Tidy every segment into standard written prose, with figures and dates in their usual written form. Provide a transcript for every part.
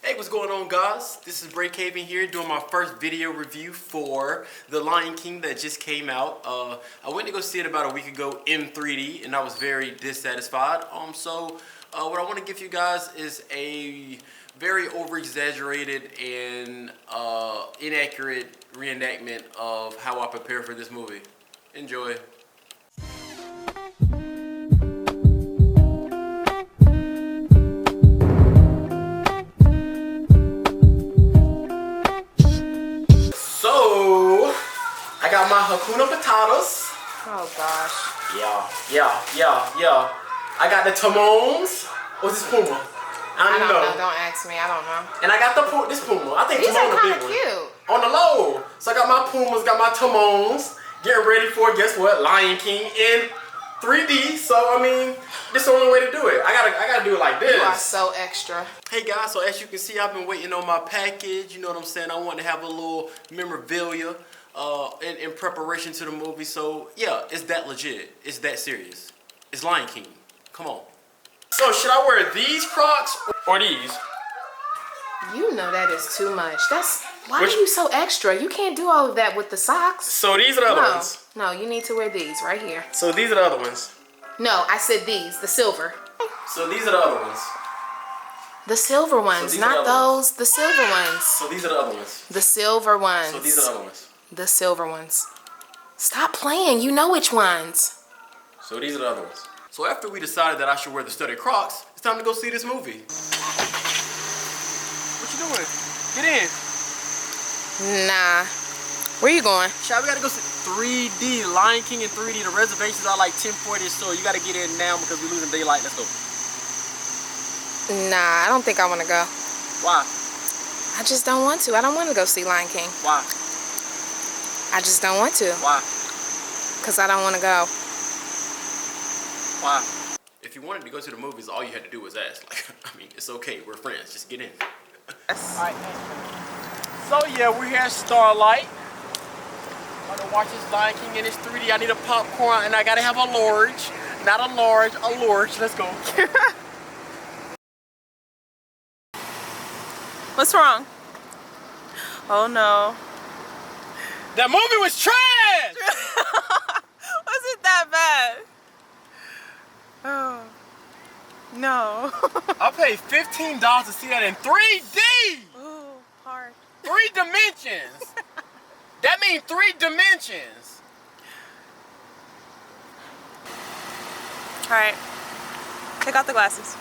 Hey, what's going on, guys? This is Breakhaven here doing my first video review for The Lion King that just came out. I went to go see it about a week ago in 3D and I was very dissatisfied. What I want to give you guys is a very over-exaggerated and inaccurate reenactment of how I prepared for this movie. Enjoy. I got my Hakuna Matatas. Oh gosh. Yeah. I got the Timons. What's this Puma? I don't know. Don't ask me. I don't know. And I got this Puma. I think These Timon are a big kind of one. cute. On the low. So I got my Pumas, got my Timons. Getting ready for, guess what? Lion King in 3D. So I mean, this is the only way to do it. I gotta do it like this. You are so extra. Hey guys, so as you can see, I've been waiting on my package. You know what I'm saying? I want to have a little memorabilia in preparation to the movie. So yeah, it's that legit. It's that serious. It's Lion King. Come on. So should I wear these Crocs or these? You know that is too much. Why are you so extra? You can't do all of that with the socks. So these are the other ones. No, you need to wear these right here. So these are the other ones. No, I said these, the silver. So these are the other ones. The silver ones, not those. The silver ones. So these are the other ones. The silver ones. So these are the other ones. The silver ones. Stop playing. You know which ones. So these are the other ones. So after we decided that I should wear the studded Crocs, it's time to go see this movie. What you doing? Get in. Nah. Where you going? Child, we gotta go see 3D, Lion King in 3D. The reservations are like 10:40, so you gotta get in now because we're losing daylight. Let's go. Nah, I don't think I want to go. Why? I just don't want to. I don't want to go see Lion King. Why? I just don't want to. Why? Because I don't want to go. Why? If you wanted to go to the movies, all you had to do was ask. Like, I mean, it's okay. We're friends. Just get in. Yes. All right. So yeah, we're here at Starlight. I'm gonna watch this Lion King in this 3D. I need a popcorn and I gotta have a large. Not a large, a large. Let's go. What's wrong? Oh no. That movie was trash! Was it that bad? Oh. No. I paid $15 to see that in 3D! Ooh, hard. 3 dimensions! That means 3 dimensions! Alright. Take out the glasses.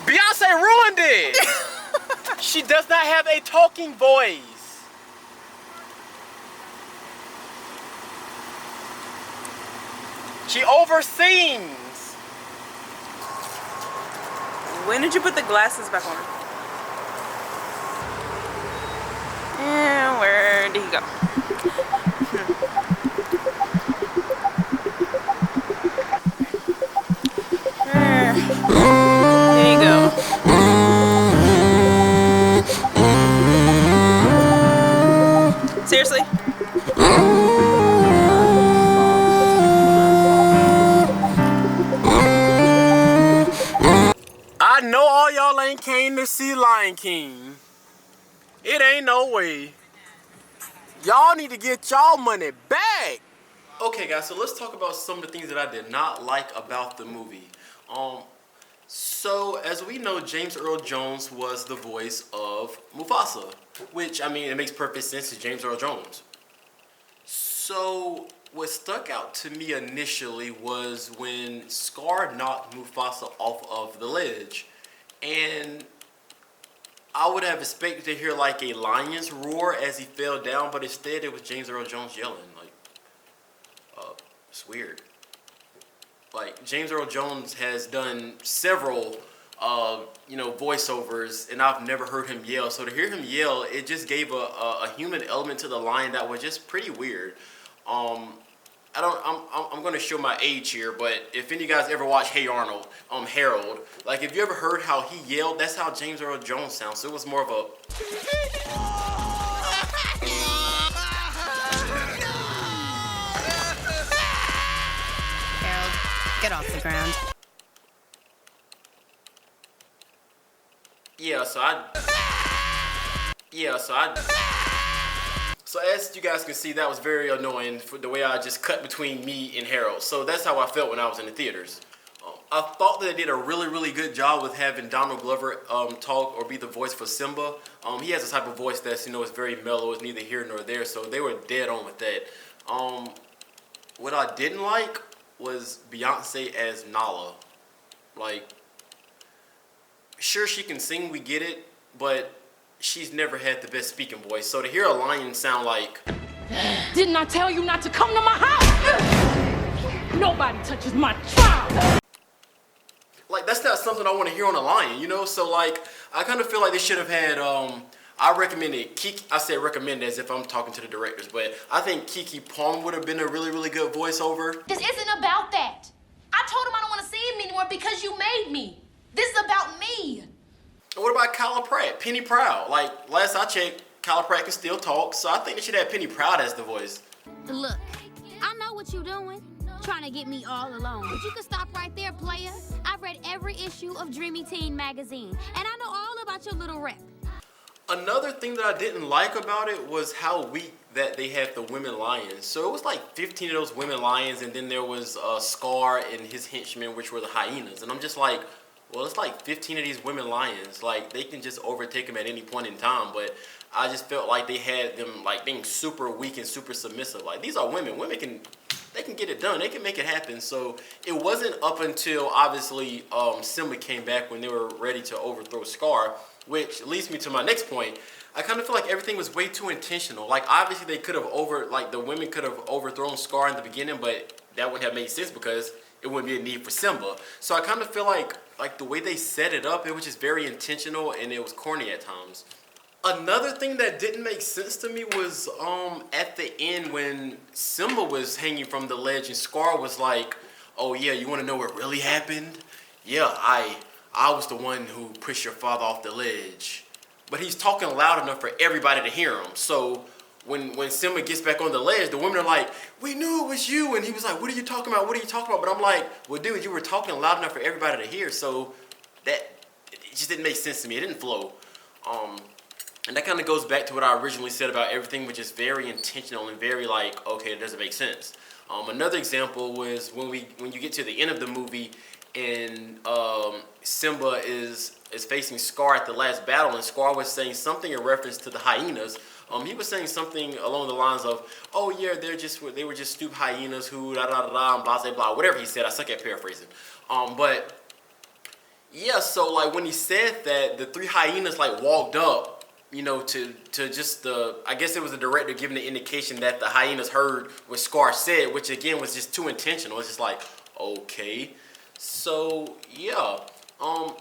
Beyonce ruined it! She does not have a talking voice. She oversings. When did you put the glasses back on? And where did he go? There you go. Seriously? I know all y'all ain't came to see Lion King. It ain't no way. Y'all need to get y'all money back. Okay guys, so let's talk about some of the things that I did not like about the movie. So as we know, James Earl Jones was the voice of Mufasa, which, I mean, it makes perfect sense to James Earl Jones. So what stuck out to me initially was when Scar knocked Mufasa off of the ledge. And I would have expected to hear like a lion's roar as he fell down, but instead it was James Earl Jones yelling. Like, it's weird. Like, James Earl Jones has done several, voiceovers, and I've never heard him yell. So to hear him yell, it just gave a human element to the lion that was just pretty weird. I'm gonna show my age here, but if any of you guys ever watch Hey Arnold, Harold, like if you ever heard how he yelled, that's how James Earl Jones sounds. So it was more of a Harold, get off the ground. Yeah, so as you guys can see, that was very annoying for the way I just cut between me and Harold. So that's how I felt when I was in the theaters. I thought that they did a really good job with having Donald Glover talk or be the voice for Simba. He has a type of voice that's, it's very mellow, it's neither here nor there, so they were dead on with that. What I didn't like was Beyonce as Nala. Like, sure, she can sing, we get it, but she's never had the best speaking voice. So to hear a lion sound like, "Didn't I tell you not to come to my house? Nobody touches my child." Like, that's not something I want to hear on a lion, So like, I kind of feel like they should have had, I recommended Kiki. I said recommend as if I'm talking to the directors, but I think Kiki Palmer would have been a really good voiceover. This isn't about that. I told him I don't want to see him anymore because you made me. This is about me. And what about Kyla Pratt, Penny Proud? Like, last I checked, Kyla Pratt can still talk, so I think they should have Penny Proud as the voice. Look, I know what you're doing, trying to get me all alone. But you can stop right there, player. I've read every issue of Dreamy Teen magazine, and I know all about your little rep. Another thing that I didn't like about it was how weak that they had the women lions. So it was like 15 of those women lions, and then there was Scar and his henchmen, which were the hyenas. And I'm just like, well, it's like 15 of these women lions. Like, they can just overtake them at any point in time. But I just felt like they had them like being super weak and super submissive. Like, these are women. Women can get it done. They can make it happen. So it wasn't up until obviously Simba came back when they were ready to overthrow Scar, which leads me to my next point. I kind of feel like everything was way too intentional. Like, obviously they could have the women could have overthrown Scar in the beginning, but that wouldn't have made sense because it wouldn't be a need for Simba. So I kind of feel like the way they set it up, it was just very intentional and it was corny at times. Another thing that didn't make sense to me was at the end when Simba was hanging from the ledge and Scar was like, "Oh yeah, you want to know what really happened? Yeah, I was the one who pushed your father off the ledge." But he's talking loud enough for everybody to hear him. So when Simba gets back on the ledge, the women are like, "We knew it was you." And he was like, "What are you talking about? What are you talking about?" But I'm like, well, dude, you were talking loud enough for everybody to hear. So it just didn't make sense to me. It didn't flow. And that kind of goes back to what I originally said about everything, which is very intentional and very like, okay, it doesn't make sense. Another example was when you get to the end of the movie and Simba is facing Scar at the last battle, and Scar was saying something in reference to the hyenas. He was saying something along the lines of, "Oh yeah, they were just stupid hyenas who da da da da and blah blah blah," whatever he said. I suck at paraphrasing. But yeah, so like when he said that, the three hyenas like walked up, to just I guess it was the director giving the indication that the hyenas heard what Scar said, which again was just too intentional. It's just like, okay. So yeah,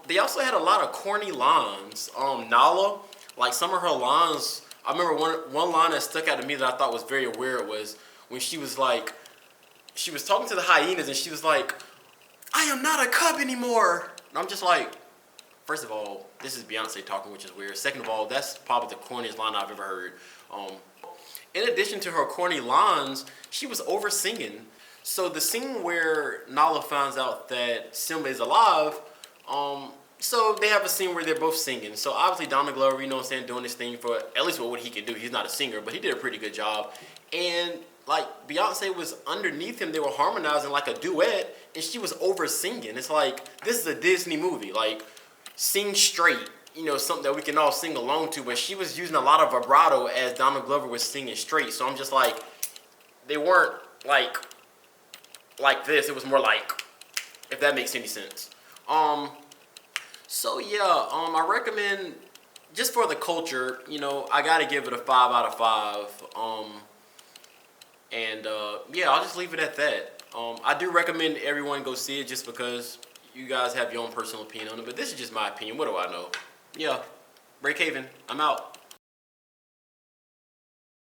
they also had a lot of corny lines. Nala, like some of her lines, I remember one line that stuck out to me that I thought was very weird was when she was talking to the hyenas and she was like, "I am not a cub anymore." And I'm just like, first of all, this is Beyonce talking, which is weird. Second of all, that's probably the corniest line I've ever heard. In addition to her corny lines, she was over singing. So the scene where Nala finds out that Simba is alive, so they have a scene where they're both singing. So obviously Donald Glover, doing this thing for at least what he can do. He's not a singer, but he did a pretty good job. And like Beyonce was underneath him, they were harmonizing like a duet, and she was over singing. It's like, this is a Disney movie. Like, sing straight, something that we can all sing along to, but she was using a lot of vibrato as Donald Glover was singing straight. So I'm just like, they weren't like this. It was more like, if that makes any sense. So yeah, I recommend, just for the culture, I gotta give it a 5 out of 5. Yeah, I'll just leave it at that. I do recommend everyone go see it just because you guys have your own personal opinion on it, but this is just my opinion. What do I know? Yeah, Breakhaven, I'm out.